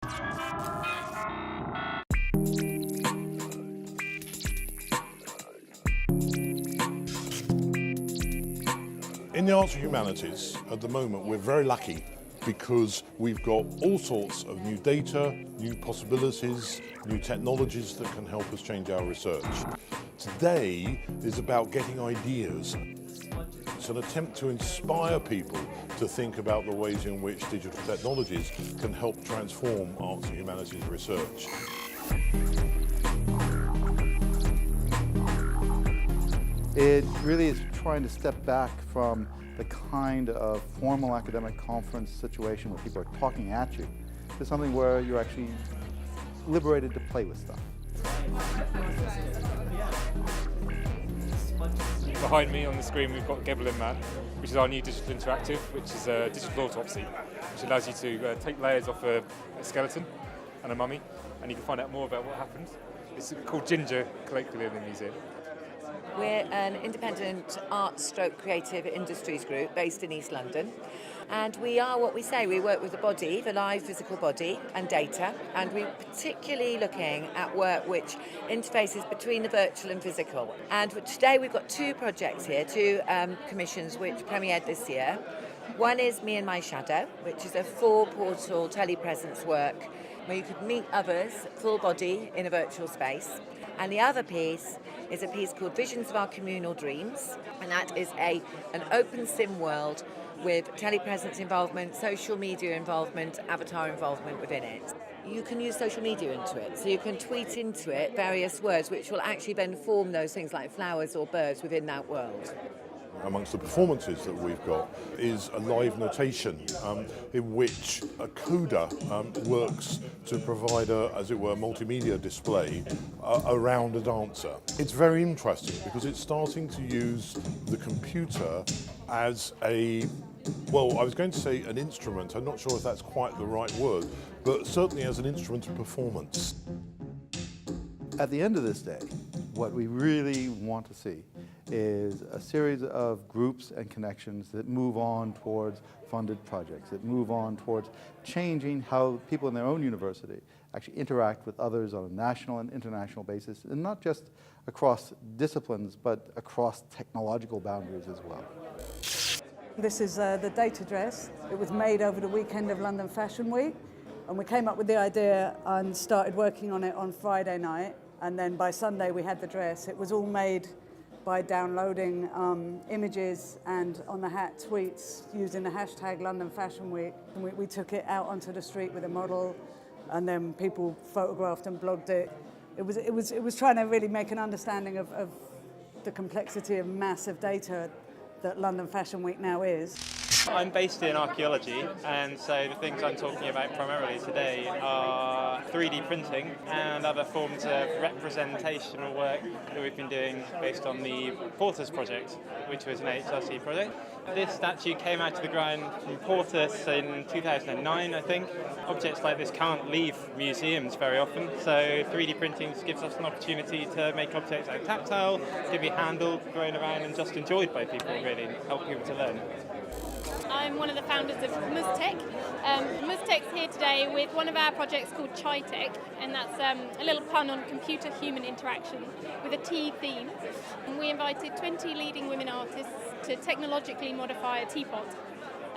In the arts and humanities, at the moment, we're very lucky because we've got all sorts of new data, new possibilities, new technologies that can help us change our research. Today is about getting ideas. It's an attempt to inspire people to think about the ways in which digital technologies can help transform arts and humanities research. It really is trying to step back from the kind of formal academic conference situation where people are talking at you to something where you're actually liberated to play with stuff. Behind me on the screen we've got Gebel Man, which is our new digital interactive, which is a digital autopsy, which allows you to take layers off a skeleton and a mummy, and you can find out more about what happened. It's called Ginger colloquially in the museum. We're an independent art/creative industries group based in East London, and we are what we say. We work with the body, the live physical body and data, and we're particularly looking at work which interfaces between the virtual and physical. And today we've got two projects here, two commissions which premiered this year. One is Me and My Shadow, which is a 4-portal telepresence work where you could meet others full body in a virtual space. And the other piece is a piece called Visions of Our Communal Dreams, and that is an open sim world with telepresence involvement, social media involvement, avatar involvement within it. You can use social media into it, so you can tweet into it various words which will actually then form those things like flowers or birds within that world. Amongst the performances that we've got is a live notation in which a coder works to provide a, as it were, multimedia display around a dancer. It's very interesting because it's starting to use the computer as a, well, I was going to say an instrument, I'm not sure if that's quite the right word, but certainly as an instrument of performance. At the end of this day, what we really want to see is a series of groups and connections that move on towards funded projects, that move on towards changing how people in their own university actually interact with others on a national and international basis, and not just across disciplines, but across technological boundaries as well. This is the data dress. It was made over the weekend of London Fashion Week, and we came up with the idea and started working on it on Friday night, and then by Sunday we had the dress. It was all made by downloading images and on the hat tweets using the hashtag London Fashion Week. And we took it out onto the street with a model, and then people photographed and blogged it. It was trying to really make an understanding of the complexity of massive data that London Fashion Week now is. I'm based in archaeology, and so the things I'm talking about primarily today are 3D printing and other forms of representational work that we've been doing based on the Portus project, which was an AHRC project. This statue came out of the ground from Portus in 2009, I think. Objects like this can't leave museums very often, so 3D printing gives us an opportunity to make objects that are tactile, can be handled, thrown around and just enjoyed by people, really, and help people to learn. I'm one of the founders of Moot Hall. Moot Hall's here today with one of our projects called Chai Tech, and that's a little pun on computer-human interaction with a tea theme. And we invited 20 leading women artists to technologically modify a teapot.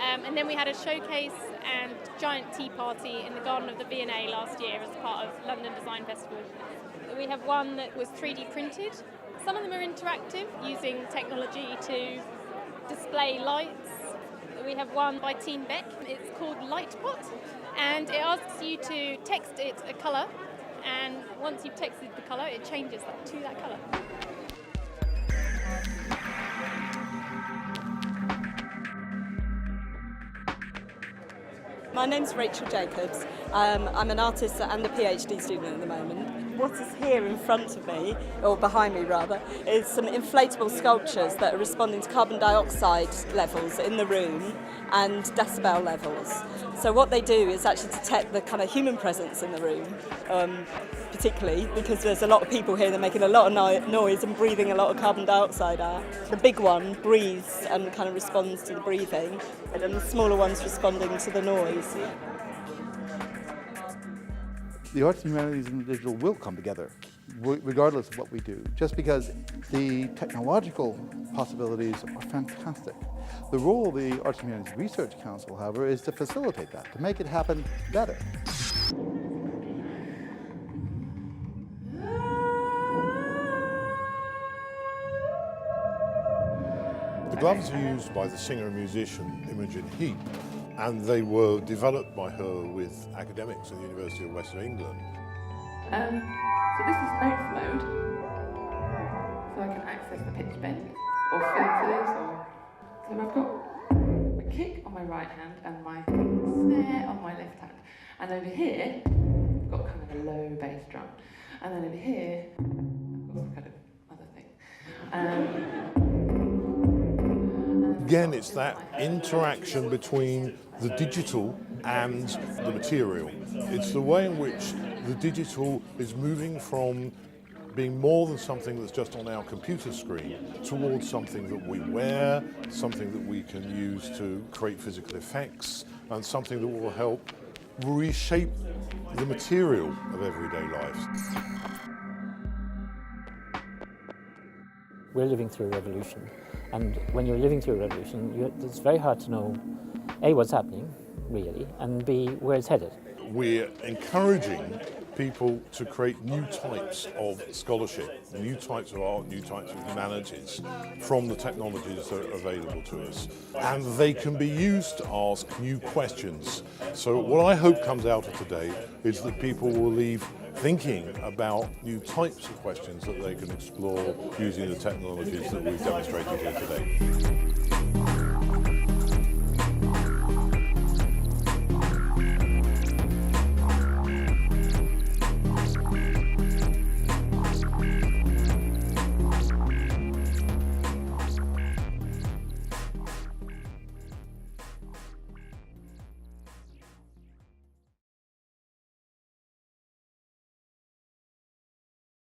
And then we had a showcase and giant tea party in the garden of the V&A last year as part of London Design Festival. We have one that was 3D printed. Some of them are interactive, using technology to display lights. We have one by Team Beck. It's called Lightpot, and it asks you to text it a colour, and once you've texted the colour, it changes to that colour. My name's Rachel Jacobs. I'm an artist and a PhD student at the moment. What is here in front of me, or behind me rather, is some inflatable sculptures that are responding to carbon dioxide levels in the room and decibel levels. So what they do is actually detect the kind of human presence in the room, particularly because there's a lot of people here that are making a lot of noise and breathing a lot of carbon dioxide out. The big one breathes and kind of responds to the breathing, and then the smaller one's responding to the noise. the arts and humanities and the digital will come together, regardless of what we do, just because the technological possibilities are fantastic. The role of the Arts and Humanities Research Council, however, is to facilitate that, to make it happen better. The gloves are used by the singer and musician Imogen Heap, and they were developed by her with academics at the University of Western England. So this is notes mode, so I can access the pitch bend, or filters, or... So I've got my kick on my right hand and my snare on my left hand. And over here, I've got kind of a low bass drum. And then over here, I've got some kind of other thing. Again, it's that interaction between the digital and the material. It's the way in which the digital is moving from being more than something that's just on our computer screen towards something that we wear, something that we can use to create physical effects, and something that will help reshape the material of everyday life. We're living through a revolution, and when you're living through a revolution, it's very hard to know A, what's happening, really, and B, where it's headed. We're encouraging people to create new types of scholarship, new types of art, new types of humanities from the technologies that are available to us. And they can be used to ask new questions. So what I hope comes out of today is that people will leave thinking about new types of questions that they can explore using the technologies that we've demonstrated here today.